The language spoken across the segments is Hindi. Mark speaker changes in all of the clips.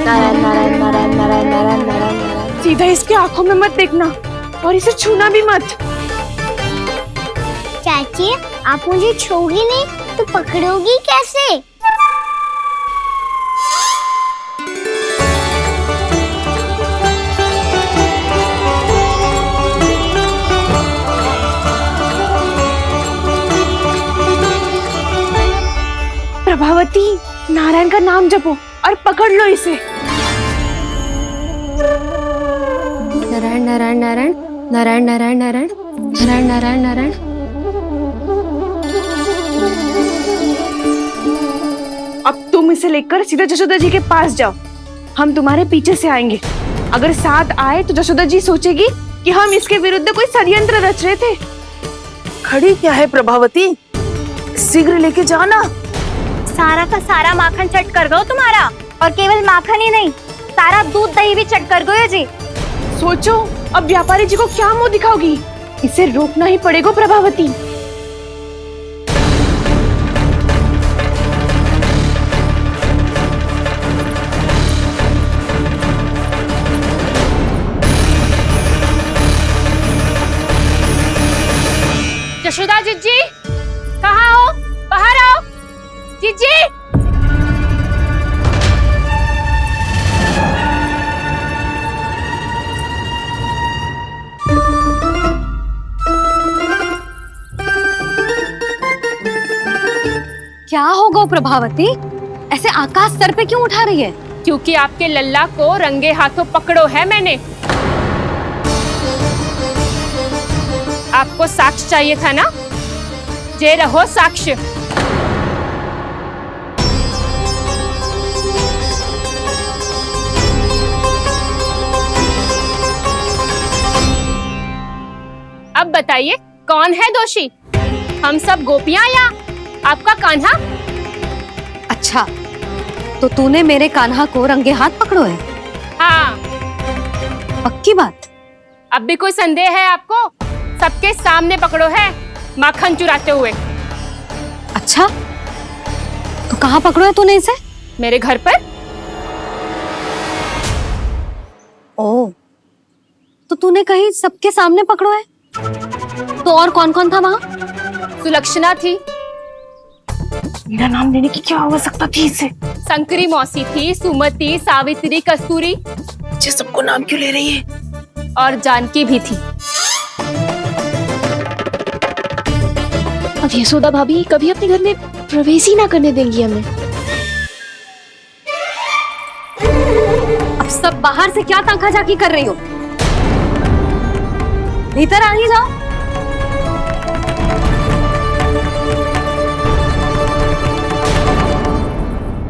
Speaker 1: नारायण नारायण नारायण नारायण नारायण नारायण नारायण।
Speaker 2: सीधा इसके आंखों में मत देखना और इसे छूना भी मत।
Speaker 3: चाची, आप मुझे छोगी नहीं तो पकड़ोगी कैसे?
Speaker 2: प्रभावती, नारायण का नाम जपो और पकड़ लो इसे।
Speaker 1: नारायण नारायण नारायण नारायण नारायण नारायण नारायण नारायण नारायण।
Speaker 2: अब तुम इसे लेकर सीधा जशोदा जी के पास जाओ, हम तुम्हारे पीछे से आएंगे। अगर साथ आए तो जशोदा जी सोचेगी कि हम इसके विरुद्ध कोई षड्यंत्र रच रहे थे।
Speaker 4: खड़ी क्या है प्रभावती, शीघ्र लेके जाना।
Speaker 3: सारा का सारा माखन चट कर गयो तुम्हारा, और केवल माखन ही नहीं, सारा दूध दही भी चट कर गयो जी।
Speaker 2: सोचो अब व्यापारी जी को क्या मुंह दिखाओगी। इसे रोकना ही पड़ेगा प्रभावती।
Speaker 5: जशोदा जीजी, कहाँ हो? बाहर आओ जीजी।
Speaker 1: क्या होगा प्रभावती, ऐसे आकाश सर पे क्यों उठा रही है?
Speaker 5: क्योंकि आपके लल्ला को रंगे हाथों पकड़ो है मैंने। आपको साक्ष्य चाहिए था ना, जे रहो साक्ष्य। अब बताइए कौन है दोषी, हम सब गोपियां या आपका कान्हा?
Speaker 1: अच्छा, तो तूने मेरे कान्हा को रंगे हाथ पकड़ो है?
Speaker 5: हाँ।
Speaker 1: पक्की बात?
Speaker 5: अब भी कोई संदेह है आपको? सबके सामने पकड़ो है, माखन चुराते हुए।
Speaker 1: अच्छा, तो कहाँ पकड़ो है तूने इसे?
Speaker 5: मेरे घर पर।
Speaker 1: ओ, तो तूने कहीं सबके सामने पकड़ो है? तो और कौन कौन था वहाँ?
Speaker 5: सुलक्षणा थी।
Speaker 2: मेरा नाम लेने की क्या आवश्यकता थी इसे?
Speaker 5: संकरी मौसी थी, सुमति, सावित्री, कस्तूरी।
Speaker 4: ये सबको नाम क्यों ले रही है?
Speaker 5: और जानकी भी थी।
Speaker 6: अब यशोदा भाभी कभी अपने घर में प्रवेश ही ना करने देंगी हमें।
Speaker 1: अब सब बाहर से क्या ताका झाकी कर रही हो? भीतर आ ही जाओ।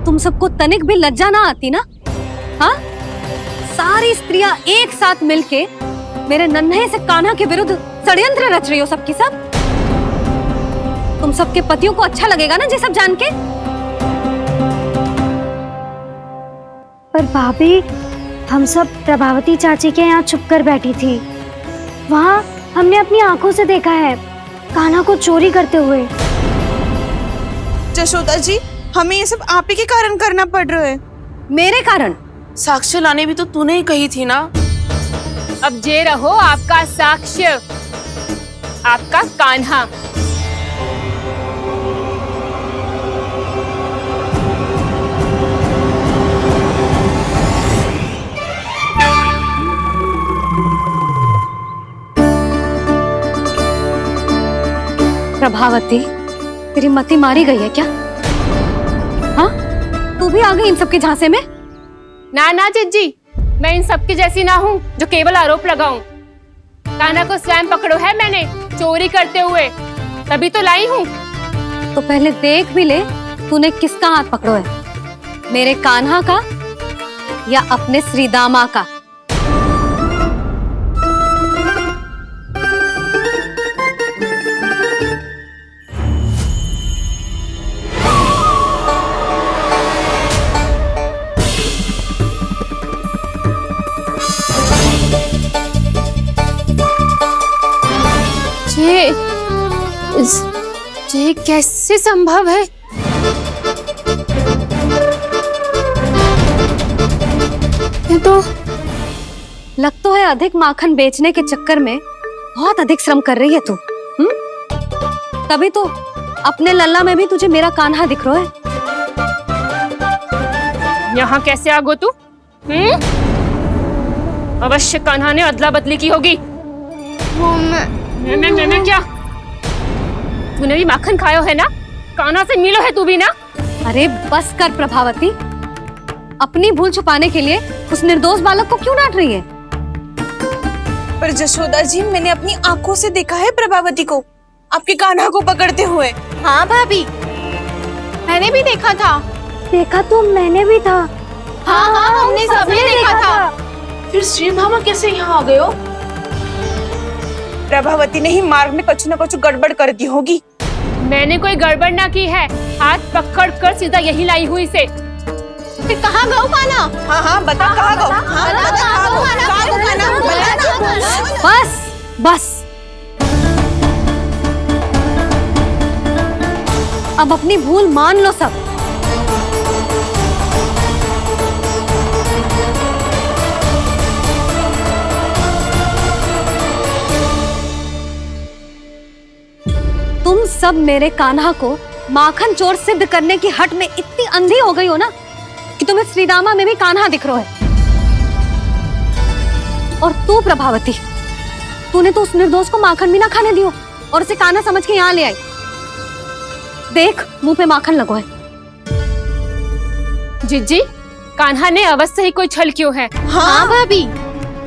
Speaker 1: तुम सबको तनिक भी लज्जा ना आती ना? हाँ, सारी स्त्रियां एक साथ मिलके मेरे नन्हे से कान्हा के विरुद्ध षड्यंत्र रच रही हो सबकी सब। तुम सबके पतियों को अच्छा लगेगा ना ये सब जान के?
Speaker 3: पर भाभी, हम सब प्रभावती चाची के यहाँ छुप कर बैठी थी। वहाँ हमने अपनी आंखों से देखा है कान्हा को चोरी करते हुए।
Speaker 2: जशोदा जी, हमें ये सब आप ही के कारण करना पड़ रहा है।
Speaker 1: मेरे कारण?
Speaker 4: साक्ष्य लाने भी तो तूने ही कही थी ना।
Speaker 5: अब जे रहो आपका साक्ष्य, आपका कान्हा।
Speaker 1: प्रभावती, तेरी मति मारी गई है क्या? हाँ, तू भी आ गई इन सबके झांसे में?
Speaker 5: ना ना जीजी, मैं इन सबकी जैसी ना हूँ जो केवल आरोप लगाऊं। कान्हा को स्वयं पकड़ो है मैंने चोरी करते हुए, तभी तो लाई हूँ।
Speaker 1: तो पहले देख भी ले तूने किसका हाथ पकड़ो है, मेरे कान्हा का या अपने श्रीदामा का?
Speaker 5: ये कैसे संभव है?
Speaker 6: ये तो
Speaker 1: लग तो है अधिक माखन बेचने के चक्कर में बहुत अधिक श्रम कर रही है तू। तभी तो अपने लल्ला में भी तुझे मेरा कान्हा दिख रहा है।
Speaker 5: यहाँ कैसे आ गो तू? अवश्य कान्हा ने अदला बदली की होगी। मैं क्या? तूने भी माखन खायो है ना? कान्हा से मिलो है तू भी ना?
Speaker 1: अरे बस कर प्रभावती, अपनी भूल छुपाने के लिए उस निर्दोष बालक को क्यों डांट रही है?
Speaker 2: पर जशोदा जी, मैंने अपनी आंखों से देखा है प्रभावती को आपके कान्हा को पकड़ते हुए।
Speaker 6: हाँ भाभी, मैंने भी देखा था।
Speaker 3: देखा तो मैंने भी था।
Speaker 6: हाँ हाँ, हमने सबने देखा था।
Speaker 4: फिर श्रीधामा कैसे यहाँ आ गए हो?
Speaker 2: प्रभावती ने ही मार्ग में कुछ न कुछ गड़बड़ कर दी होगी।
Speaker 5: मैंने कोई गड़बड़ ना की है, हाथ पकड़ कर सीधा यही लाई हुई से।
Speaker 6: फिर कहाँ गौ कान्हा?
Speaker 2: हाँ हाँ, बता कहाँ गो? हाँ बता कहाँ गो? कहाँ गो कान्हा? बता।
Speaker 1: बस बस, अब अपनी भूल मान लो सब। तुम सब मेरे कान्हा को माखन चोर सिद्ध करने की हट में इतनी अंधी हो गई हो ना कि तुम्हें श्रीदामा में भी कान्हा दिख रहा है। और तू प्रभावती, तूने तो उस निर्दोष को माखन भी ना खाने दियो और उसे कान्हा समझ के यहाँ ले आई। देख, मुंह पे माखन लगो है।
Speaker 5: जिज्जी, कान्हा ने अवश्य ही कोई छल क्यों है।
Speaker 6: हाँ भाभी,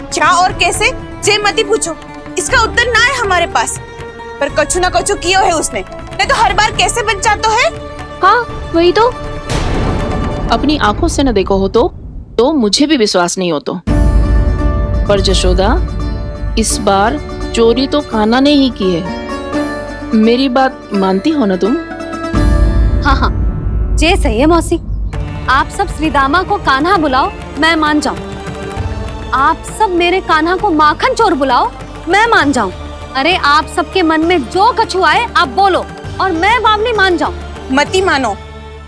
Speaker 2: क्या और कैसे? जे मती पूछो, इसका उत्तर ना है हमारे पास। पर कछु ना कछु किया है उसने, नहीं तो हर बार कैसे बच जाता है।
Speaker 6: हाँ वही तो।
Speaker 4: अपनी आंखों से न देखो हो तो मुझे भी विश्वास नहीं हो तो। पर जशोदा, इस बार चोरी तो कान्हा ने ही की है। मेरी बात मानती हो ना तुम?
Speaker 1: हाँ हाँ, जे सही है मौसी। आप सब श्रीदामा को कान्हा बुलाओ, मैं मान जाऊं। आप सब मेरे कान्हा को माखन चोर बुलाओ, मैं मान जाऊं। अरे आप सबके मन में जो कछु आए आप बोलो और मैं बावली मान जाऊं।
Speaker 2: मती मानो,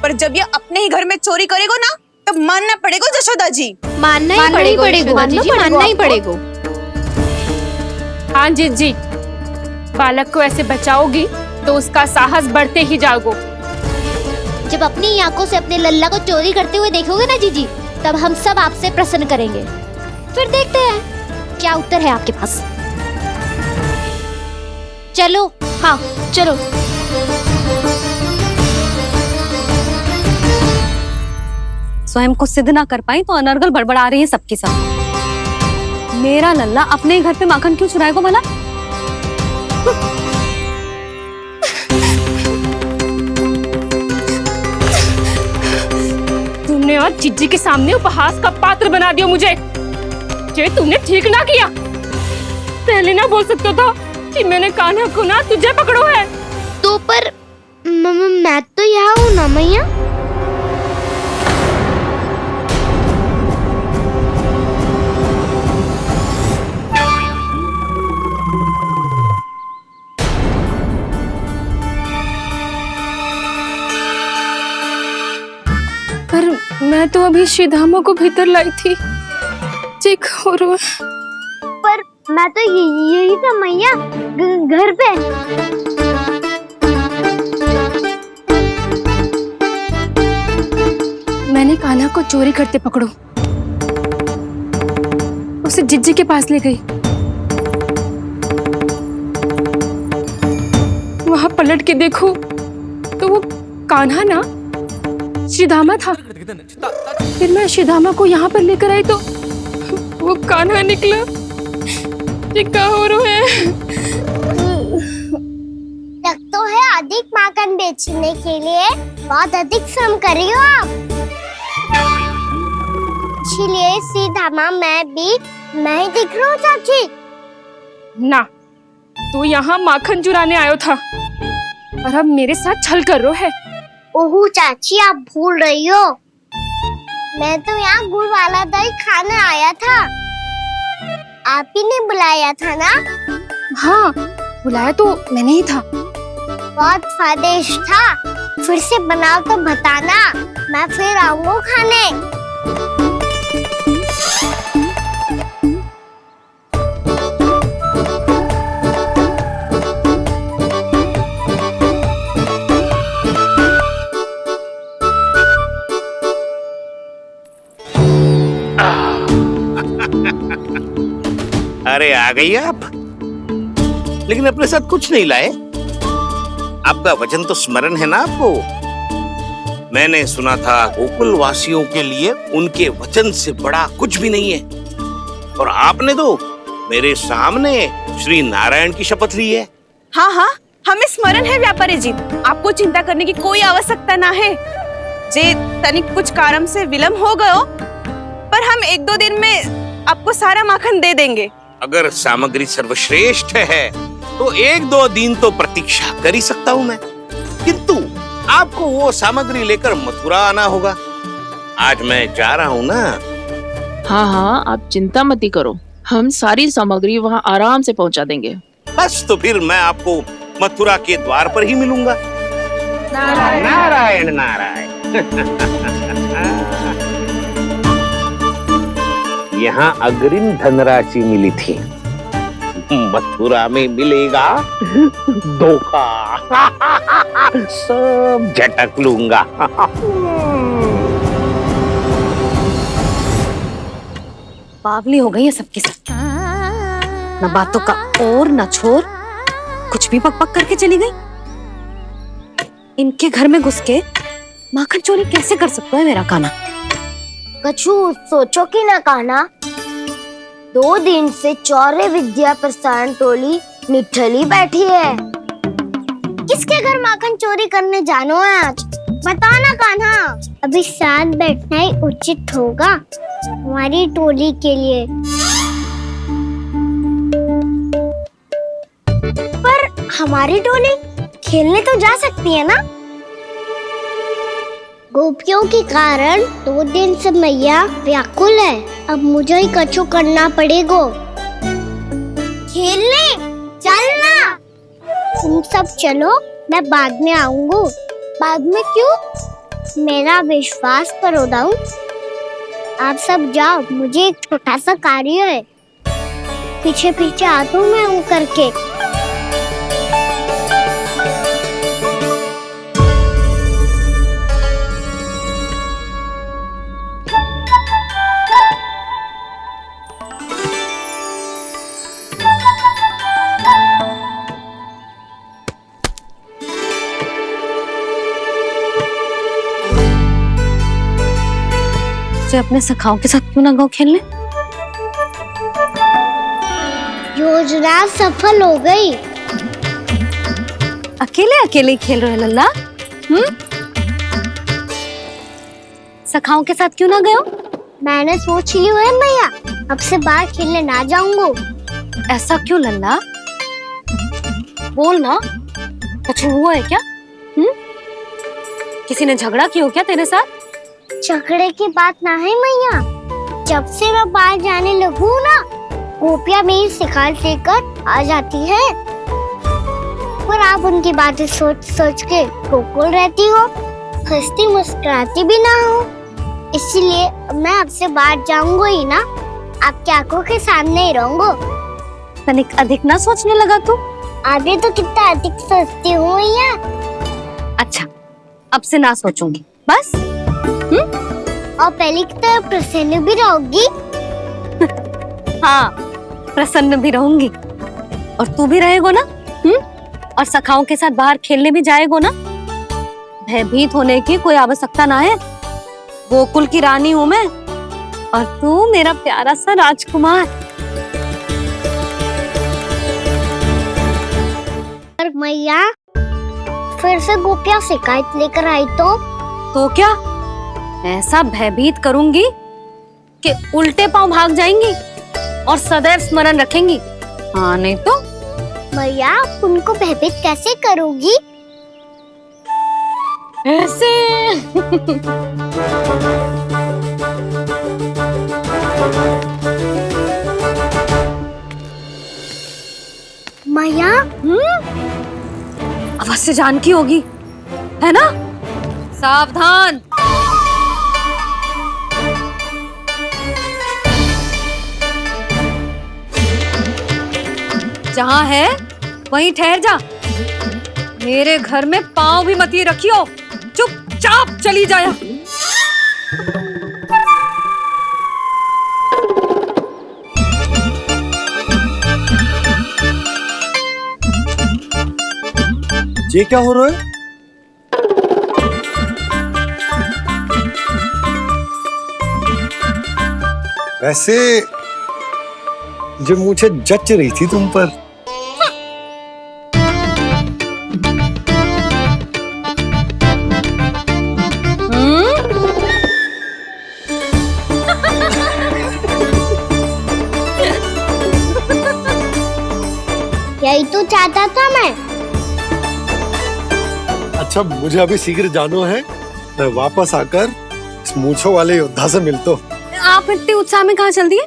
Speaker 2: पर जब ये अपने ही घर में चोरी करेगा ना, तब मानना पड़ेगा जशोदा जी।
Speaker 6: मानना ही पड़ेगा जी, मानना ही पड़ेगा।
Speaker 5: हाँ जिज्जी, बालक को ऐसे बचाओगी तो उसका साहस बढ़ते ही जाओगे।
Speaker 7: जब अपनी आंखों से अपने लल्ला को चोरी करते हुए देखोगे ना जीजी, तब हम सब आपसे प्रसन्न करेंगे। फिर देखते हैं क्या उत्तर है आपके पास। चलो।
Speaker 6: हाँ चलो।
Speaker 1: स्वयं को सिद्ध ना कर पाई तो अनर्गल बड़बड़ा रही है सबकी सब। मेरा लल्ला अपने ही घर पे माखन क्यों चुराएगा भला?
Speaker 5: तुमने आज जिज्जी के सामने उपहास का पात्र बना दिया मुझे। ये तुमने ठीक ना किया। पहले ना बोल सकता था कि मैंने कान्हा को ना तुझे पकड़ो है।
Speaker 7: तो पर मैं तो यहाँ हूँ ना मैया।
Speaker 5: पर मैं तो अभी श्रीधामा को भीतर लाई थी। चेक हो रहा है।
Speaker 7: पर मैं तो यही था मैया, घर पे।
Speaker 5: मैंने कान्हा को चोरी करते पकड़ो, उसे जिज्जी के पास ले गई। वहां पलट के देखो तो वो कान्हा ना श्रीधामा था। फिर मैं श्रीधामा को यहाँ पर लेकर आई तो वो कान्हा निकला। ये क्या हो रहा है?
Speaker 7: लग तो है अधिक माखन बेचने के लिए बहुत अधिक श्रम कर रही हो आप। इसलिए श्रीधामा मैं ही दिख रहा हूँ चाची।
Speaker 5: ना, तू यहाँ माखन चुराने आयो था और अब मेरे साथ छल कर रो है।
Speaker 7: ओह चाची, आप भूल रही हो, मैं तो यहाँ गुड़ वाला दही खाने आया था। आप ही ने बुलाया था ना?
Speaker 5: हाँ, बुलाया तो मैंने ही था।
Speaker 7: बहुत स्वादिष्ट था। फिर से बनाओ तो बताना, मैं फिर आऊंगा खाने।
Speaker 8: अरे आ गई आप, लेकिन अपने साथ कुछ नहीं लाए। आपका वचन तो स्मरण है ना आपको? मैंने सुना था गोकुल वासियों के लिए उनके वचन से बड़ा कुछ भी नहीं है, और आपने तो मेरे सामने श्री नारायण की शपथ ली है।
Speaker 2: हाँ हाँ, हमें स्मरण है व्यापारी जी, आपको चिंता करने की कोई आवश्यकता ना है। जे तनिक कुछ कारण से विलंब हो गयो, पर हम 1-2 दिन में आपको सारा माखन दे देंगे।
Speaker 8: अगर सामग्री सर्वश्रेष्ठ है तो 1-2 दिन तो प्रतीक्षा कर ही सकता हूँ मैं, किंतु आपको वो सामग्री लेकर मथुरा आना होगा। आज मैं जा रहा हूँ ना।
Speaker 4: हाँ हाँ, आप चिंता मत करो, हम सारी सामग्री वहाँ आराम से पहुँचा देंगे।
Speaker 8: बस तो फिर मैं आपको मथुरा के द्वार पर ही मिलूंगा। नारायण नारायण। यहाँ अग्रिम धनराशि मिली थी, मथुरा में मिलेगा धोखा। सब झटक लूंगा।
Speaker 1: बावली हो गई है सबकी सब, न बातों का और न छोर, कुछ भी पक पक करके चली गई। इनके घर में घुस के माखन चोरी कैसे कर सकता है मेरा काना?
Speaker 7: कछु सोचो कि ना कान्हा, 2 दिन से चौर्य विद्या प्रसारण टोली निठली बैठी है। किसके घर माखन चोरी करने जानो है आज? बता ना कान्हा। अभी साथ बैठना ही उचित होगा हमारी टोली के लिए। पर हमारी टोली खेलने तो जा सकती है ना? गोपियों के कारण 2 दिन से मैया व्याकुल है, अब मुझे ही कछु करना पड़ेगा। खेलने चलना। तुम सब चलो, मैं बाद में आऊंगा। बाद में क्यों? मेरा विश्वास करो दाऊ। आप सब जाओ, मुझे एक छोटा सा कार्य है। पीछे पीछे आता हूँ मैं करके।
Speaker 1: अपने सखाओं के साथ क्यों ना गाँव खेलने?
Speaker 7: योजना सफल हो गई।
Speaker 1: अकेले अकेले ही खेल रहे लल्ला? सखाओं के साथ क्यों ना गए?
Speaker 7: मैंने सोच लिया है मैया, अब से बाहर खेलने ना जाऊंगा।
Speaker 1: ऐसा क्यों लल्ला? बोल ना, कुछ हुआ है क्या? किसी ने झगड़ा किया हो क्या तेरे साथ?
Speaker 7: झगड़े की बात ना है मैया, जब से मैं बाहर जाने लगू ना, गोपियां मेरी शिकायत लेकर आ जाती है। पर आप उनकी बातें सोच सोच के गोकुल रहती हो, हंसती मुस्कुराती भी ना हो। इसलिए मैं आपसे बाहर जाऊंगा ही ना, आपकी आंखों के सामने ही रहूंगा।
Speaker 1: तनिक अधिक ना सोचने लगा तू?
Speaker 7: आगे तो कितना अधिक सोचती हूँ मैया।
Speaker 1: अच्छा, अब से ना सोचूंगी बस।
Speaker 7: और पहले की तरह प्रसन्न भी रहोगी?
Speaker 1: हाँ, प्रसन्न भी रहूंगी। और तू भी रहेगा ना? और सखाओं के साथ बाहर खेलने भी जाएगा ना? भयभीत होने की कोई आवश्यकता ना है। गोकुल की रानी हूँ मैं, और तू मेरा प्यारा सा राजकुमार।
Speaker 7: पर मैया, फिर से गोपियां शिकायत लेकर आई तो
Speaker 1: क्या ऐसा भयभीत करूंगी कि उल्टे पांव भाग जाएंगी और सदैव स्मरण रखेंगी? हाँ नहीं तो?
Speaker 7: मैया, आप उनको भयभीत कैसे करोगी?
Speaker 1: ऐसे।
Speaker 7: मैया,
Speaker 1: अवश्य जानकी होगी, है ना? सावधान। जहाँ है वहीं ठहर जा। मेरे घर में पाँव भी मत ही रखियो, चुपचाप चली जाया।
Speaker 9: ये क्या हो रहा है? वैसे जो मुझे जच रही थी तुम पर।
Speaker 7: यही तो चाहता था मैं।
Speaker 9: अच्छा मुझे अभी शीघ्र जाना है, मैं वापस आकर इस मूंछों वाले योद्धा से मिलता हूँ।
Speaker 1: आप इतने उत्साह में कहाँ चल दिए?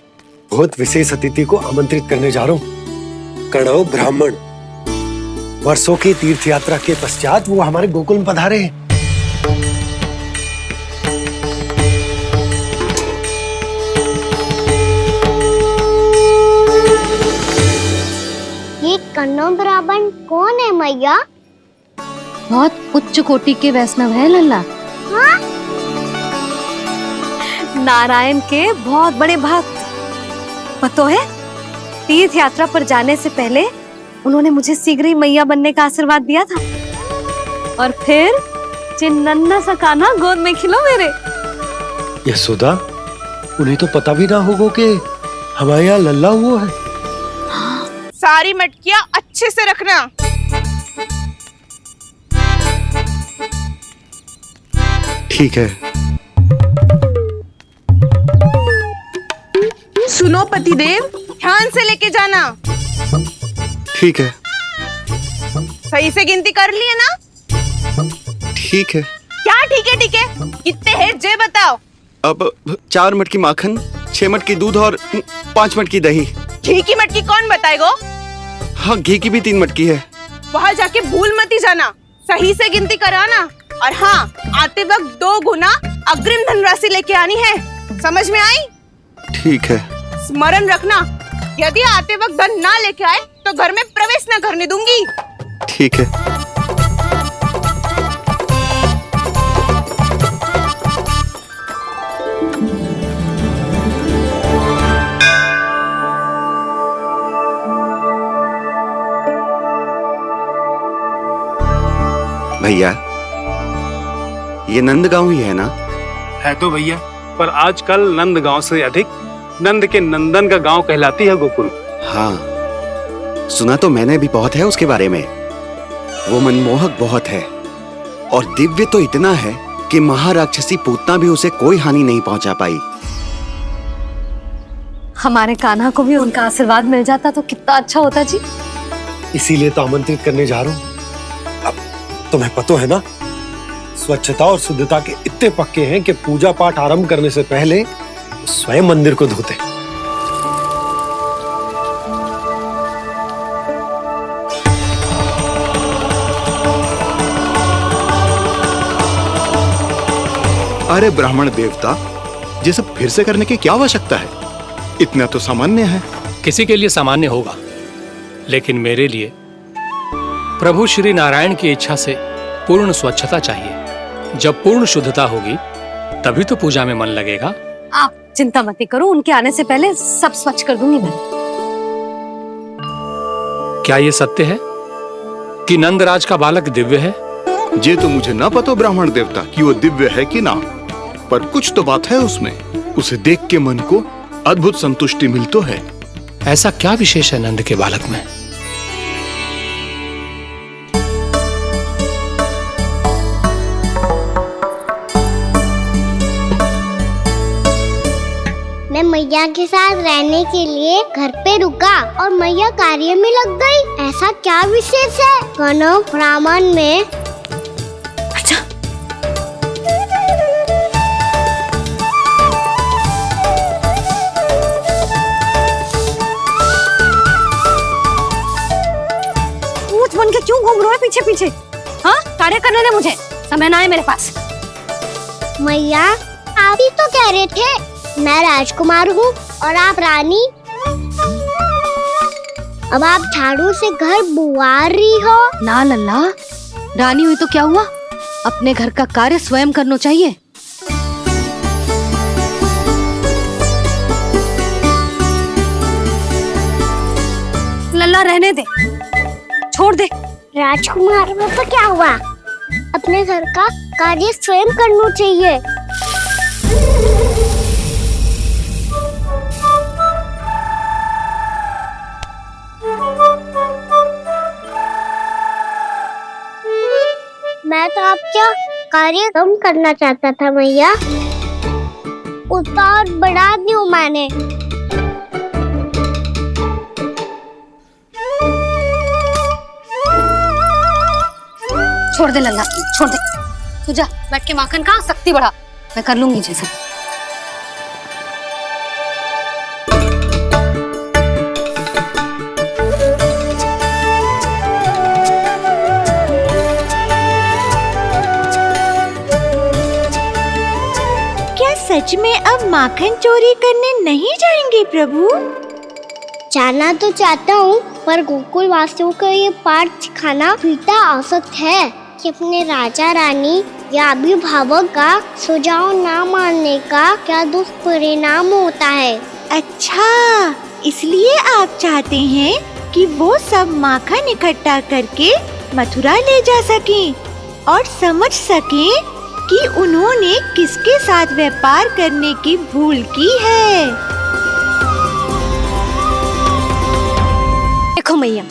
Speaker 9: बहुत विशेष अतिथि को आमंत्रित करने जा रहा हूँ, कणव ब्राह्मण। वर्षों की तीर्थ यात्रा के पश्चात वो हमारे गोकुल में पधारे हैं।
Speaker 7: ये कन्नौ ब्राह्मण कौन है मैया?
Speaker 1: बहुत उच्च कोटि के वैष्णव है लल्ला।
Speaker 7: हाँ?
Speaker 1: नारायण के बहुत बड़े भक्त। पता है, तीर्थ यात्रा पर जाने से पहले उन्होंने मुझे शीघ्र ही मैया बनने का आशीर्वाद दिया था, और फिर चिन्नन्ना सा कान्हा गोद में खिलो मेरे।
Speaker 9: यशोदा, उन्हें तो पता भी ना होगा कि हमारे यहाँ लल्ला हुआ है।
Speaker 2: सारी मटकियां अच्छे से रखना।
Speaker 9: ठीक है।
Speaker 2: सुनो पतिदेव, ध्यान से लेके जाना।
Speaker 10: ठीक है।
Speaker 2: सही से गिनती कर लिए ना?
Speaker 10: ठीक है।
Speaker 2: क्या ठीक है? ठीक है कितने हैं जे बताओ।
Speaker 10: अब 4 मटकी माखन, 6 मटकी दूध और 5 मटकी दही।
Speaker 2: घी की मटकी कौन बताएगा?
Speaker 10: हाँ, घी की भी 3 मटकी है।
Speaker 2: वहाँ जाके भूल मती जाना, सही से गिनती कराना। और हाँ, आते वक्त 2 गुना अग्रिम धनराशि लेके आनी है। समझ में आई?
Speaker 10: ठीक है।
Speaker 2: स्मरण रखना, यदि आते वक्त धन ना लेके आए तो घर में प्रवेश न करने दूंगी।
Speaker 10: ठीक है। भैया, ये नंदगांव ही है ना?
Speaker 11: है तो भैया, पर आजकल नंदगांव से अधिक नंद के नंदन का गांव कहलाती है गोकुल।
Speaker 10: हाँ, सुना तो मैंने भी बहुत है उसके बारे में। वो मनमोहक बहुत है और दिव्य तो इतना है कि महाराक्षसी पूतना भी उसे कोई हानि नहीं पहुंचा पाई।
Speaker 1: हमारे कान्हा को भी उनका आशीर्वाद मिल जाता तो कितना अच्छा होता जी।
Speaker 9: इसीलिए तो आमंत्रित करने जा रहा हूँ। अब तुम्हें पता है ना, स्वच्छता और शुद्धता के इतने पक्के हैं कि पूजा पाठ आरंभ करने से पहले स्वयं मंदिर को धोते।
Speaker 10: अरे ब्राह्मण देवता, ये सब फिर से करने की क्या आवश्यकता है? इतना तो सामान्य है।
Speaker 11: किसी के लिए सामान्य होगा, लेकिन मेरे लिए प्रभु श्री नारायण की इच्छा से पूर्ण स्वच्छता चाहिए। जब पूर्ण शुद्धता होगी तभी तो पूजा में मन लगेगा।
Speaker 1: आप चिंता मत करो, उनके आने से पहले सब स्वच्छ कर दूंगी मैं।
Speaker 11: क्या ये सत्य है कि नंदराज का बालक दिव्य है?
Speaker 10: ये तो मुझे ना पता ब्राह्मण देवता कि वो दिव्य है कि ना, पर कुछ तो बात है उसमें। उसे देख के मन को अद्भुत संतुष्टि मिल तो है।
Speaker 11: ऐसा क्या विशेष है नंद के बालक में?
Speaker 7: मैं मैया के साथ रहने के लिए घर पे रुका और मैया कार्य में लग गई। ऐसा क्या विशेष है कन्नौ ब्राह्मण में?
Speaker 1: अच्छा, ऊंच बन के क्यों घूम रहे हो पीछे पीछे? हाँ, कार्य करने दे मुझे, समय ना है मेरे पास।
Speaker 7: मैया, आप ही तो कह रहे थे मैं राजकुमार हूँ और आप रानी। अब आप झाड़ू से घर बुआर रही हो।
Speaker 1: ना लल्ला, रानी हुई तो क्या हुआ, अपने घर का कार्य स्वयं करना चाहिए। लल्ला रहने दे, छोड़ दे,
Speaker 7: राजकुमार में तो क्या हुआ? अपने घर का कार्य स्वयं करना चाहिए। मैं तो आपका कार्य कम करना चाहता था मैया, उतना और बढ़ा दूं मैंने।
Speaker 1: छोड़ दे लल्ला, छोड़ दे। तू जा बैठ के माखन खा, शक्ति बढ़ा, मैं कर लूंगी जैसा।
Speaker 12: क्या सच में अब माखन चोरी करने नहीं जाएंगे प्रभु?
Speaker 7: जाना तो चाहता हूँ, पर गोकुल वासियों को ये पाठ सिखाना पिता आवश्यक है कि अपने राजा रानी या अभिभावक का सुझाव ना मानने का क्या दुष्परिणाम होता है।
Speaker 12: अच्छा, इसलिए आप चाहते हैं कि वो सब माखन इकट्ठा करके मथुरा ले जा सकें और समझ सकें कि उन्होंने किसके साथ व्यापार करने की भूल की है।
Speaker 3: देखो मैया,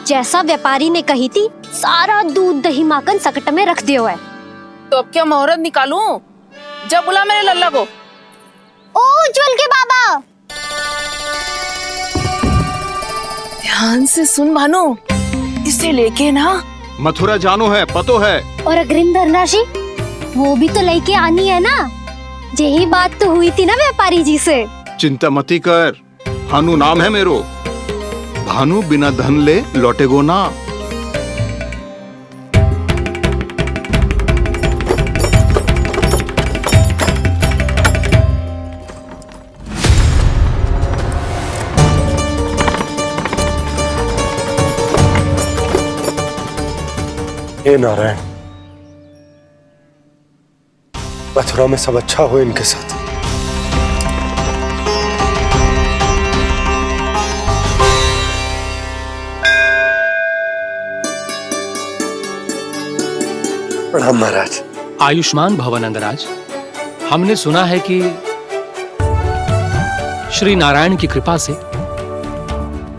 Speaker 3: जैसा व्यापारी ने कही थी, सारा दूध दही माखन सकट में रख दिया है।
Speaker 4: तो अब क्या मुहूर्त निकालूं? जब बुला मेरे लल्ला को।
Speaker 7: ओ उज्जवल के बाबा,
Speaker 4: ध्यान से सुन भानु, इसे लेके ना
Speaker 10: मथुरा जानो है, पतो है।
Speaker 3: और अग्रिम धनराशि वो भी तो लेके आनी है ना। यही बात तो हुई थी ना व्यापारी जी से।
Speaker 10: चिंता मती कर, भानु नाम है मेरो। भानु बिना धन ले लौटेगो ना।
Speaker 9: हे नारायण, मथुरा में सब अच्छा हो इनके साथ। प्रणाम महाराज।
Speaker 11: आयुष्मान भव नंदराज। हमने सुना है कि श्री नारायण की कृपा से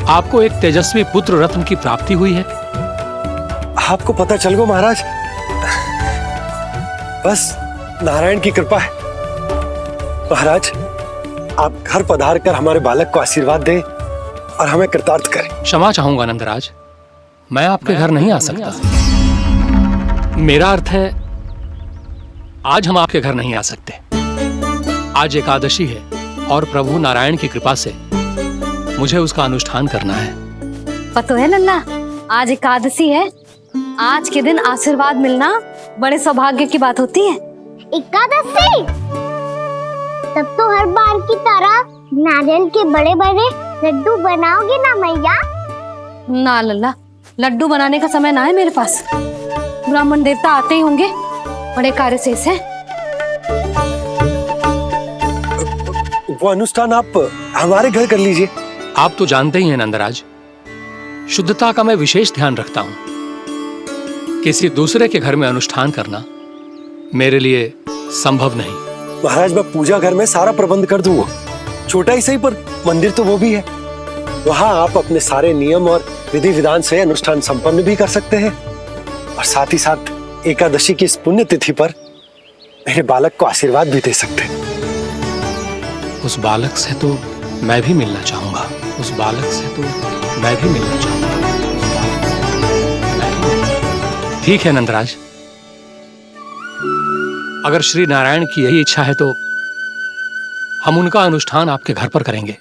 Speaker 11: आपको एक तेजस्वी पुत्र रत्न की प्राप्ति हुई है।
Speaker 9: आपको पता चल गो महाराज, बस नारायण की कृपा है। महाराज, आप घर पधार कर हमारे बालक को आशीर्वाद दें और हमें कृतार्थ करें।
Speaker 11: क्षमा चाहूंगा नंदराज, मैं आपके घर नहीं आ सकता। मेरा अर्थ है, आज हम आपके घर नहीं आ सकते। आज एकादशी है और प्रभु नारायण की कृपा से मुझे उसका अनुष्ठान करना है।
Speaker 1: पता है लल्ला, आज एकादशी है। आज के दिन आशीर्वाद मिलना बड़े सौभाग्य की बात होती है।
Speaker 7: एकादशी, तब तो हर बार की तरह नारियल के बड़े बड़े लड्डू बनाओगे ना मैया?
Speaker 1: ना लल्ला, लड्डू बनाने का समय ना है मेरे पास। ब्राह्मण देवता आते ही होंगे, बड़े कार्य शेष हैं।
Speaker 9: वो अनुष्ठान आप हमारे घर कर लीजिए।
Speaker 11: आप तो जानते ही हैं नंदराज, शुद्धता का मैं विशेष ध्यान रखता हूं। किसी दूसरे के घर में अनुष्ठान करना मेरे लिए संभव नहीं।
Speaker 9: महाराज, मैं पूजा घर में सारा प्रबंध कर दूंगा। छोटा ही सही, पर मंदिर तो वो भी है। वहां आप अपने सारे नियम और विधि विधान से अनुष्ठान संपन्न भी कर सकते हैं और साथ ही साथ एकादशी की इस पुण्य तिथि पर मेरे बालक को आशीर्वाद भी दे सकते हैं।
Speaker 11: उस बालक से तो मैं भी मिलना चाहूंगा। उस बालक से तो मैं भी मिलना चाहूंगा। ठीक है नंदराज, अगर श्री नारायण की यही इच्छा है तो हम उनका अनुष्ठान आपके घर पर करेंगे।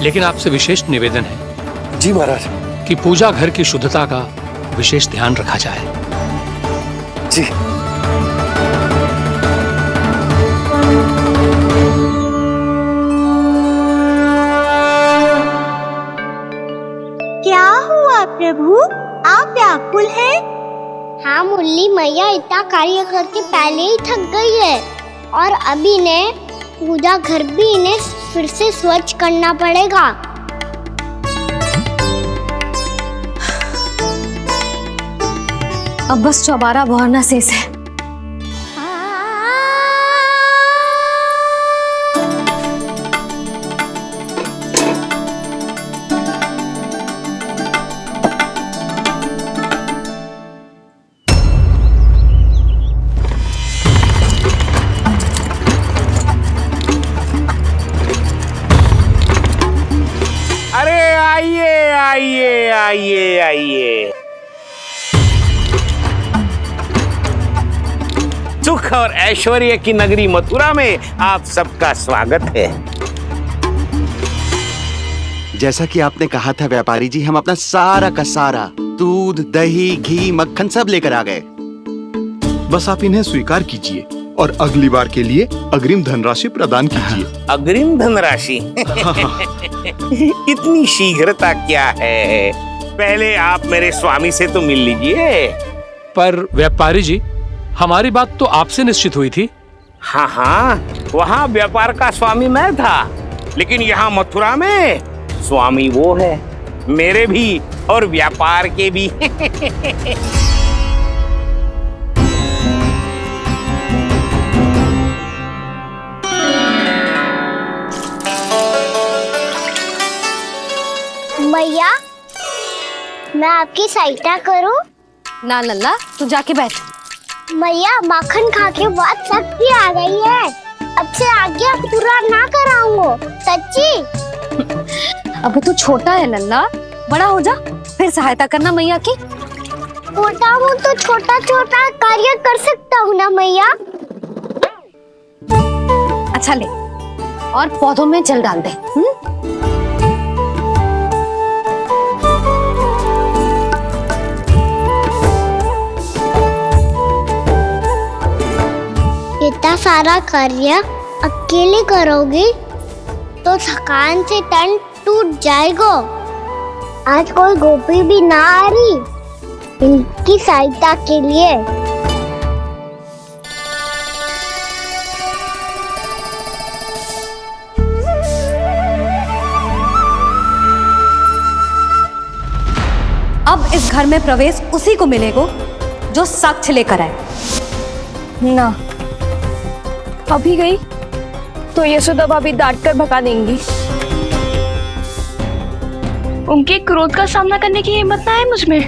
Speaker 11: लेकिन आपसे विशेष निवेदन है।
Speaker 9: जी महाराज।
Speaker 11: कि पूजा घर की शुद्धता का विशेष ध्यान रखा जाए।
Speaker 9: जी।
Speaker 12: क्या हुआ प्रभु, आप व्याकुल हैं?
Speaker 7: हाँ मुरली मैया, इतना कार्य करके पहले ही थक गई है और अभी इन्हें पूजा घर भी इन्हें फिर से स्वच्छ करना पड़ेगा।
Speaker 1: अब बस चौबारा बहरना शेष है।
Speaker 8: अरे आइए आइए आइए आइए। सुख और ऐश्वर्य की नगरी मथुरा में आप सबका स्वागत है।
Speaker 10: जैसा कि आपने कहा था व्यापारी जी, हम अपना सारा का सारा दूध, दही, घी, मक्खन सब लेकर आ गए।
Speaker 13: बस आप इन्हें स्वीकार कीजिए और अगली बार के लिए अग्रिम धनराशि प्रदान कीजिए।
Speaker 8: अग्रिम धनराशि? इतनी शीघ्रता क्या है? पहले आप मेरे स्वामी से तो मिल लीजिए।
Speaker 11: पर व्यापारी जी, हमारी बात तो आपसे निश्चित हुई थी।
Speaker 8: हाँ हाँ, वहाँ व्यापार का स्वामी मैं था, लेकिन यहाँ मथुरा में स्वामी वो है, मेरे भी और व्यापार के भी।
Speaker 7: मैया, मैं आपकी सहायता करूं?
Speaker 1: ना लल्ला, तू जाके बैठ।
Speaker 7: मैया, माखन खा के बहुत शक्ति आ गई है। अब से आगे पूरा ना कराऊंगा, सच्ची।
Speaker 1: अब तू छोटा है लल्ला, बड़ा हो जा फिर सहायता करना मैया की।
Speaker 7: छोटा हूँ तो छोटा छोटा कार्य कर सकता हूँ ना मैया।
Speaker 1: अच्छा ले, और पौधों में जल डाल दे।
Speaker 7: इतना सारा कार्य अकेले करोगी तो थकान से तन टूट जाएगा। आज कोई गोपी भी ना आ रही इनकी सहायता के लिए।
Speaker 1: अब इस घर में प्रवेश उसी को मिलेगा जो साक्ष्य लेकर आए।
Speaker 5: ना, अभी गई तो यशोदा भाभी डांट कर भगा देंगी। उनके क्रोध का सामना करने की हिम्मत ना है मुझ में।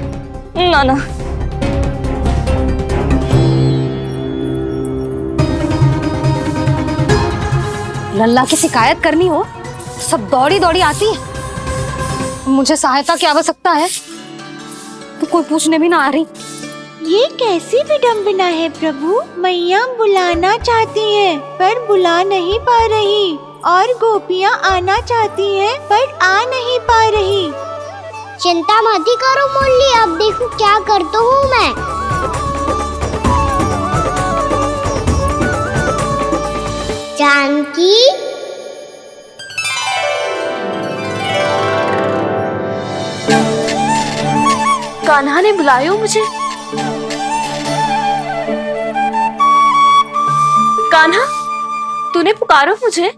Speaker 5: ना ना,
Speaker 1: लल्ला की शिकायत करनी हो सब दौड़ी दौड़ी आती है। मुझे सहायता की आवश्यकता है तो कोई पूछने भी ना आ रही।
Speaker 12: ये कैसी विडंबना है प्रभु। मैया बुलाना चाहती हैं पर बुला नहीं पा रही, और गोपियाँ आना चाहती हैं पर आ नहीं पा रही।
Speaker 7: चिंता मत ही करो मुरली, अब देखो क्या करता हूँ मैं। जानकी,
Speaker 5: कान्हा ने बुलाया मुझे। कान्हा, तूने पुकारो मुझे।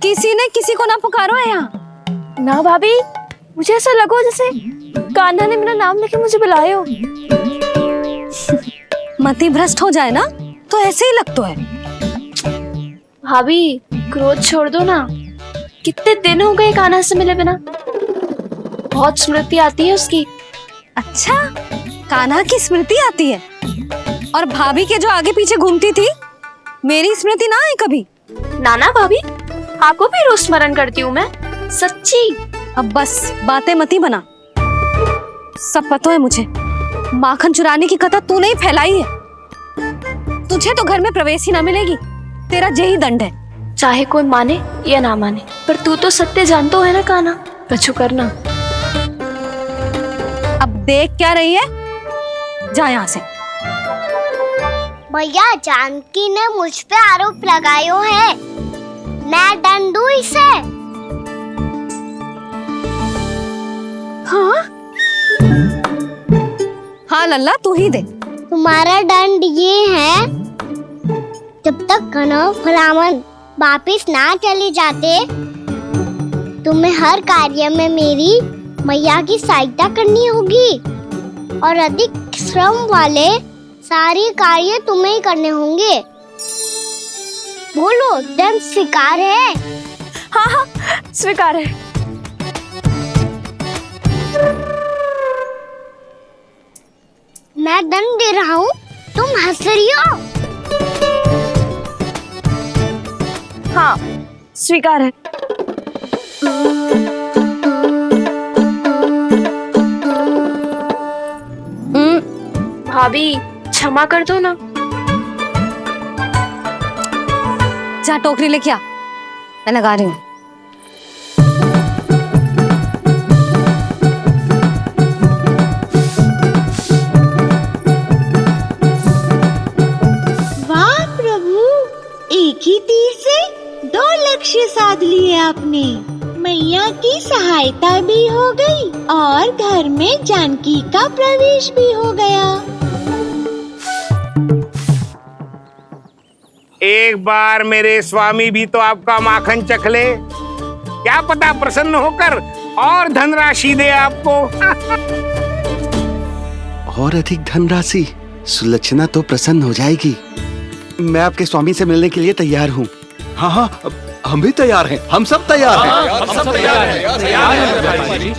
Speaker 1: किसी ने किसी को ना पुकारो है यहाँ।
Speaker 5: ना भाभी, मुझे ऐसा लगो जैसे कान्हा ने मेरा नाम लेके मुझे बुलाया हो।
Speaker 1: मति भ्रष्ट हो जाए ना तो ऐसे ही लगता है।
Speaker 5: भाभी, क्रोध छोड़ दो ना। कितने दिन हो गए कान्हा से मिले बिना। बहुत स्मृति आती है उसकी।
Speaker 1: अच्छा, कान्हा की स्मृति आती है? और भाभी के जो आगे पीछे घूमती थी, मेरी स्मृति ना है कभी?
Speaker 5: नाना भाभी, आपको भी रोज स्मरण करती हूँ मैं, सच्ची।
Speaker 1: अब बस बातें मती बना। सब पता है मुझे। माखन चुराने की कथा तूने ही फैलाई है। तुझे तो घर में प्रवेश ही ना मिलेगी। तेरा यही दंड है।
Speaker 5: चाहे कोई माने या ना माने, पर तू तो सत्य जानतो है ना कान्हा। कछु करना।
Speaker 1: अब देख क्या रही है, जा यहाँ से।
Speaker 7: भैया, जानकी ने मुझ पे आरोप लगायो है, मैं दंड दूं इसे।
Speaker 1: हाँ हाँ लल्ला, तू ही दे।
Speaker 7: तुम्हारा दंड ये है, जब तक कनव फलावन वापिस ना चले जाते, तुम्हें हर कार्य में मेरी मैया की सहायता करनी होगी। और अधिक श्रम वाले सारे कार्य तुम्हें ही करने होंगे। बोलो, दंड स्वीकार है?
Speaker 2: हाँ हाँ, स्वीकार है।
Speaker 7: मैं दंड दे रहा हूँ, तुम हंस रही हो?
Speaker 2: हाँ, स्वीकार है।
Speaker 6: भाभी क्षमा कर दो ना।
Speaker 1: जा टोकरी लेके आ, मैं लगा रही हूँ।
Speaker 12: वाह प्रभु, एक ही तीर से 2 लक्ष्य साध लिए आपने। मैया की सहायता भी हो गई और घर में जानकी का प्रवेश भी हो गया।
Speaker 8: एक बार मेरे स्वामी भी तो आपका माखन चख ले, क्या पता प्रसन्न होकर और धनराशि दे आपको।
Speaker 10: और अधिक धनराशि? सुलक्षणा तो प्रसन्न हो जाएगी। मैं आपके स्वामी से मिलने के लिए तैयार हूँ।
Speaker 13: हाँ हाँ, हम भी तैयार हैं, हम सब तैयार हैं।
Speaker 11: हम सब तैयार हैं।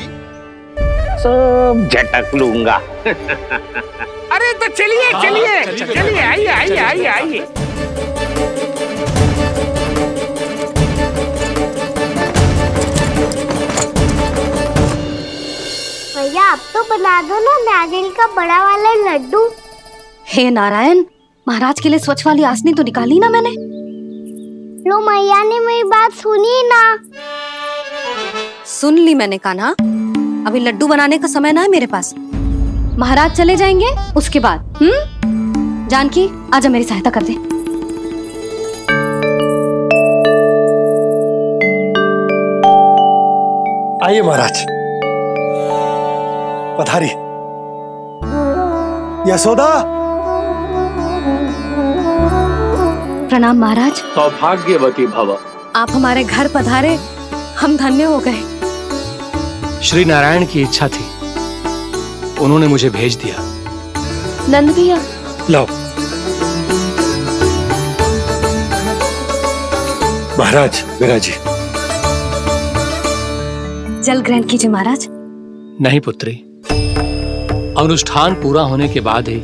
Speaker 8: सब झटक लूंगा। अरे तो चलिए चलिए चलिए, आइए आइए आइए आइए।
Speaker 7: भैया, आप तो बना दो ना नारियल का बड़ा वाला लड्डू।
Speaker 1: हे नारायण, महाराज के लिए स्वच्छ वाली आसनी तो निकाली ना मैंने।
Speaker 7: लो, मैया ने मेरी बात सुनी ना।
Speaker 1: सुन ली मैंने कान्हा, अभी लड्डू बनाने का समय ना है मेरे पास। महाराज चले जाएंगे उसके बाद। जानकी, आजा मेरी सहायता कर दे।
Speaker 9: आइए महाराज, पधारी। यशोदा।
Speaker 1: प्रणाम महाराज।
Speaker 11: सौभाग्यवती भव।
Speaker 1: आप हमारे घर पधारे, हम धन्य हो गए।
Speaker 11: श्री नारायण की इच्छा थी, उन्होंने मुझे भेज दिया।
Speaker 6: नंद भैया,
Speaker 9: लाओ। महाराज, मेरा जी।
Speaker 1: जल ग्रहण कीजिए महाराज।
Speaker 11: नहीं पुत्री, अनुष्ठान पूरा होने के बाद ही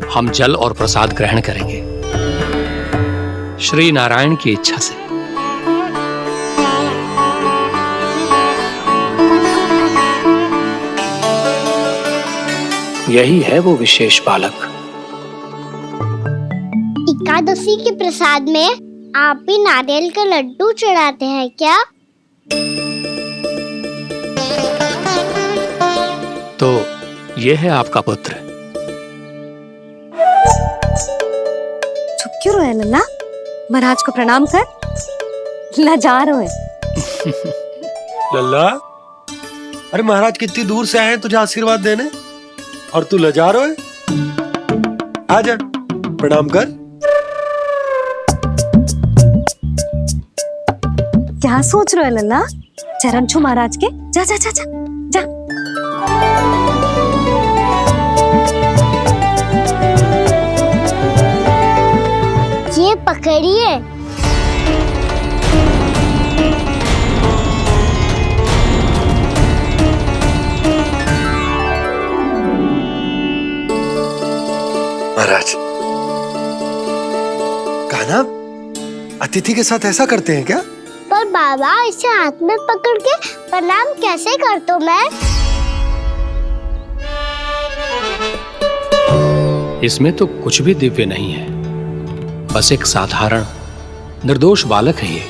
Speaker 11: हम जल और प्रसाद ग्रहण करेंगे, श्री नारायण की इच्छा से। यही है वो विशेष बालक।
Speaker 7: एकादशी के प्रसाद में आप भी नारियल का लड्डू चढ़ाते हैं क्या?
Speaker 11: तो ये है आपका पुत्र।
Speaker 1: चुप क्यों रहे लल्ला? महाराज को प्रणाम कर। लजा रहे
Speaker 9: लल्ला, अरे महाराज कितनी दूर से आए हैं तुझे आशीर्वाद देने, और तू लजा रहा है। आजा, प्रणाम कर।
Speaker 1: क्या सोच रहे हो लल्ला? चरण छू महाराज के। जा जा जा जा जा।
Speaker 7: ये पकड़िए।
Speaker 9: महाराज, कान्हा, अतिथि के साथ ऐसा करते हैं क्या?
Speaker 7: पर बाबा, इसे हाथ में पकड़ के प्रणाम कैसे करता हूँ मैं?
Speaker 11: इसमें तो कुछ भी दिव्य नहीं है, बस एक साधारण निर्दोष बालक है ये,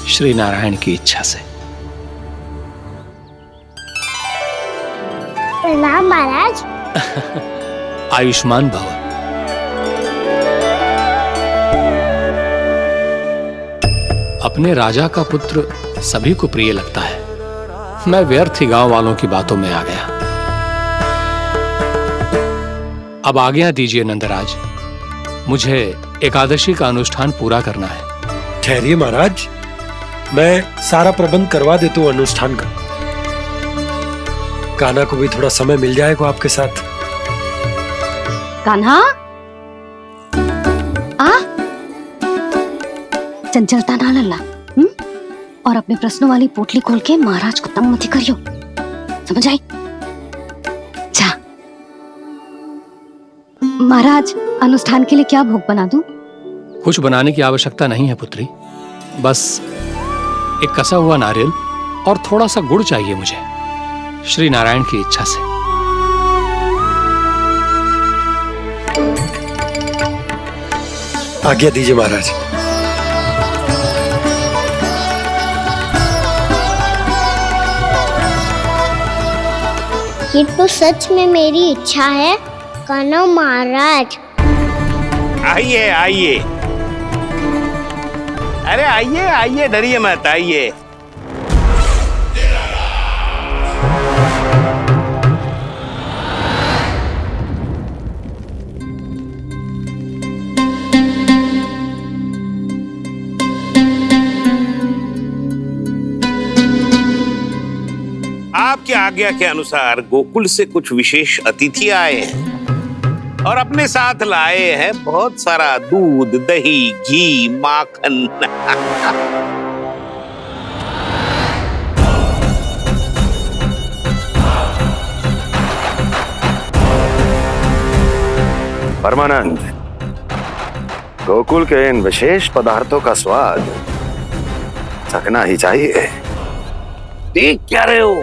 Speaker 11: श्री नारायण की इच्छा से।
Speaker 7: प्रणाम महाराज।
Speaker 11: आयुष्मान भव। अपने राजा का पुत्र सभी को प्रिय लगता है। मैं व्यर्थ ही गांव वालों की बातों में आ गया। अब आज्ञा दीजिए नंदराज, मुझे एकादशी का अनुष्ठान पूरा करना है।
Speaker 9: ठहरिए महाराज, मैं सारा प्रबंध करवा देता हूँ अनुष्ठान का। कान्हा को भी थोड़ा समय मिल जाएगा आपके साथ।
Speaker 1: कान्हा, आ चंचलता ना लल्ला, और अपने प्रश्नों वाली पोटली खोल के महाराज को तंग मत करियो, समझ आई? जा महाराज, अनुष्ठान के लिए क्या भोग बना दूं?
Speaker 11: कुछ बनाने की आवश्यकता नहीं है पुत्री, बस एक कसा हुआ नारियल और थोड़ा सा गुड़ चाहिए मुझे, श्री नारायण की इच्छा से।
Speaker 9: आज्ञा दीजिए महाराज।
Speaker 7: ये तो सच में मेरी इच्छा है कान्हा महाराज।
Speaker 8: आइए आइए, अरे आइए आइए, डरिए मत, आइए। आपकी आज्ञा के अनुसार गोकुल से कुछ विशेष अतिथि आए हैं और अपने साथ लाए हैं बहुत सारा दूध, दही, घी, माखन।
Speaker 14: परमानंद, गोकुल के इन विशेष पदार्थों का स्वाद चखना ही चाहिए।
Speaker 8: देख क्या रहे हो,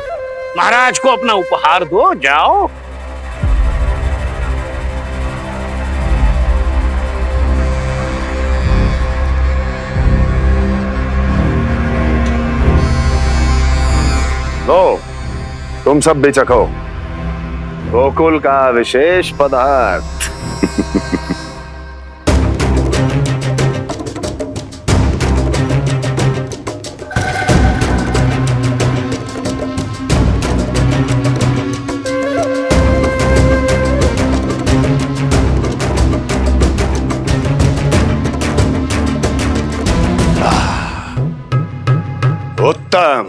Speaker 8: महाराज को अपना उपहार दो, जाओ।
Speaker 14: लो, तुम सब भी चखो गोकुल का विशेष पदार्थ। उत्तम,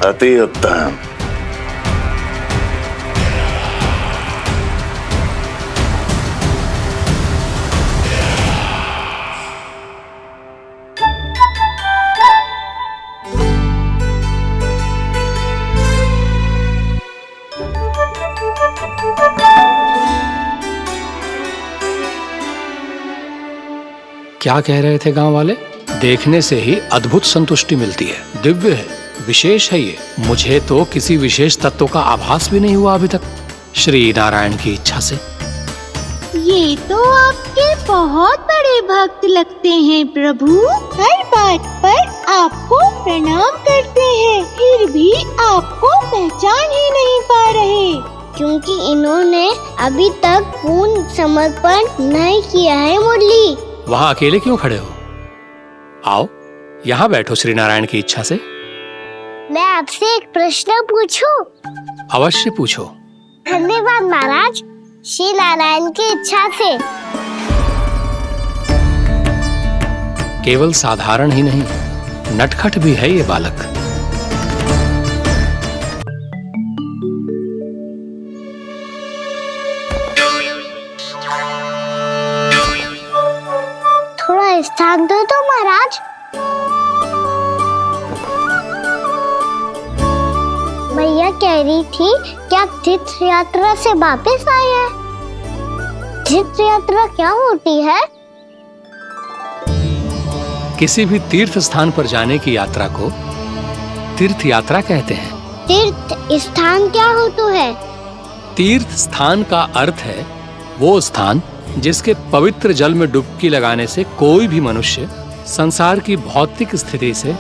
Speaker 14: अति उत्तम।
Speaker 11: क्या कह रहे थे गांव वाले? देखने से ही अद्भुत संतुष्टि मिलती है, दिव्य है, विशेष है ये। मुझे तो किसी विशेष तत्व का आभास भी नहीं हुआ अभी तक, श्री नारायण की इच्छा से।
Speaker 12: ये तो आपके बहुत बड़े भक्त लगते हैं प्रभु, हर बात पर आपको प्रणाम करते हैं, फिर भी आपको पहचान ही नहीं पा रहे।
Speaker 7: क्योंकि इन्होंने अभी तक पूर्ण समर्पण नहीं किया है मुरली।
Speaker 11: वहाँ अकेले क्यों खड़े हो? आओ यहाँ बैठो श्री नारायण की इच्छा से।
Speaker 7: मैं आपसे एक प्रश्न पूछूं?
Speaker 11: अवश्य पूछो।
Speaker 7: धन्यवाद महाराज, श्री नारायण की इच्छा से।
Speaker 11: केवल साधारण ही नहीं, नटखट भी है ये बालक।
Speaker 7: थोड़ा स्थान दो तो महाराज। भैया कह रही थी कि आप तीर्थ यात्रा से वापस आए हैं। तीर्थ यात्रा क्या होती है?
Speaker 11: किसी भी तीर्थ स्थान पर जाने की यात्रा को तीर्थ यात्रा कहते हैं।
Speaker 7: तीर्थ स्थान क्या होता है?
Speaker 11: तीर्थ स्थान का अर्थ है वो स्थान जिसके पवित्र जल में डुबकी लगाने से कोई भी मनुष्य संसार की भौतिक स्थिति से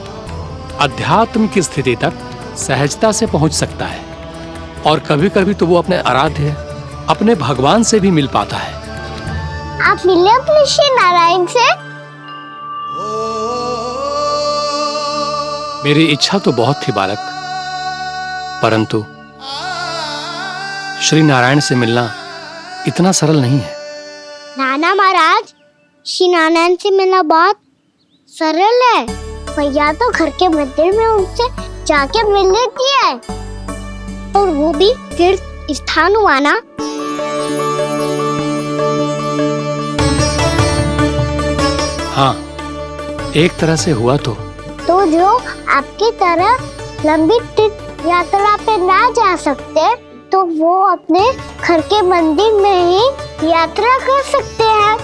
Speaker 11: अध्यात्म की स्थिति तक सहजता से पहुंच सकता है, और कभी कभी तो वो अपने आराध्य, अपने भगवान से भी मिल पाता है।
Speaker 7: आप मिले अपने श्री नारायण से?
Speaker 11: मेरी इच्छा तो बहुत थी बालक, परंतु श्री नारायण से मिलना इतना सरल नहीं है।
Speaker 7: नाना महाराज, श्री नारायण से मिलना बहुत सरल है। भैया तो घर के मंदिर में उनसे जाके मिल लेती है, और वो भी तीर्थ स्थान हुआ ना।
Speaker 11: हाँ, एक तरह से हुआ तो।
Speaker 7: तो जो आपकी तरह लंबी तीर्थ यात्रा पे ना जा सकते, तो वो अपने घर के मंदिर में ही यात्रा कर सकते हैं,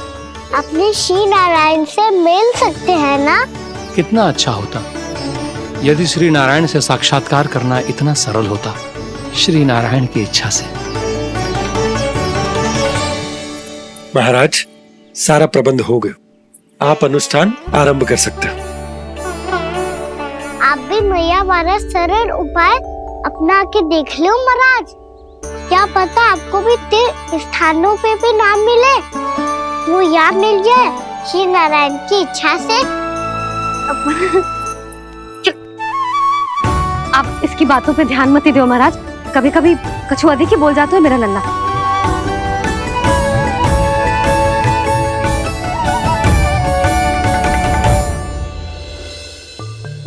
Speaker 7: अपने श्री नारायण से मिल सकते हैं ना।
Speaker 11: कितना अच्छा होता यदि श्री नारायण से साक्षात्कार करना इतना सरल होता, श्री नारायण की इच्छा से।
Speaker 9: महाराज, सारा प्रबंध हो गया, आप अनुष्ठान आरंभ कर सकते हैं।
Speaker 7: आप भी मैया वाला सरल उपाय अपना के देख लो महाराज। क्या पता आपको भी तीर्थ स्थानों पे भी नाम मिले, वो याद मिल जाए श्री नारायण की इच्छा से।
Speaker 1: आप इसकी बातों पे ध्यान मत दो महाराज, कभी कभी कछु अधिक ही बोल जाते हो मेरा लल्ला।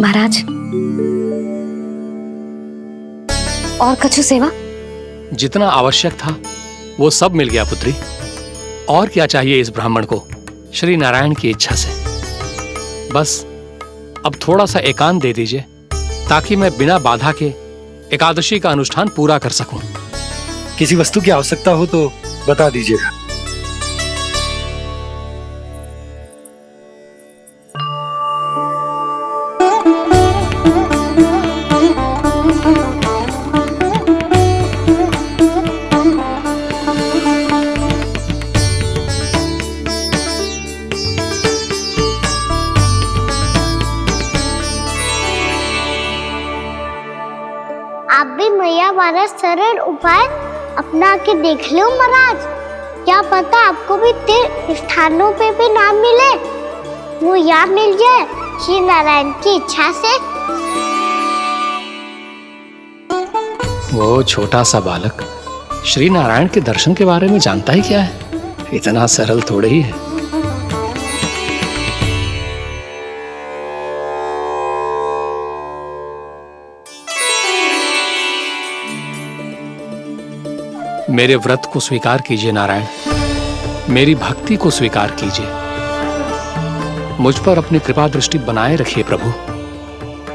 Speaker 1: महाराज, और कछु सेवा?
Speaker 11: जितना आवश्यक था वो सब मिल गया पुत्री। और क्या चाहिए इस ब्राह्मण को श्री नारायण की इच्छा से? बस अब थोड़ा सा एकांत दे दीजिए, ताकि मैं बिना बाधा के एकादशी का अनुष्ठान पूरा कर सकूं।
Speaker 9: किसी वस्तु की आवश्यकता हो तो बता दीजिएगा।
Speaker 7: आप भी मैया वाला सरल उपाय अपना के देख लो महाराज। क्या पता आपको भी तीर्थ स्थानों पे भी नाम मिले, वो याद मिल जाए श्री नारायण की इच्छा से।
Speaker 11: वो छोटा सा बालक श्री नारायण के दर्शन के बारे में जानता ही क्या है? इतना सरल थोड़े ही है। मेरे व्रत को स्वीकार कीजिए नारायण, मेरी भक्ति को स्वीकार कीजिए, मुझ पर अपनी कृपा दृष्टि बनाए रखिए प्रभु।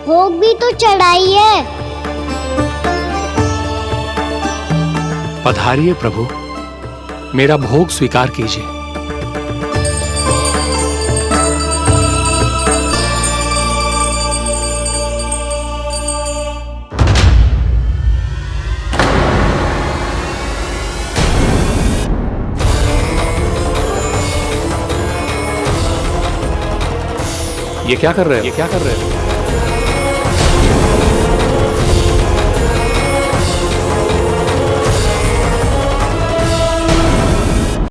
Speaker 7: भोग भी तो चढ़ाइए।
Speaker 11: पधारिए प्रभु, मेरा भोग स्वीकार कीजिए। ये क्या कर रहे हो?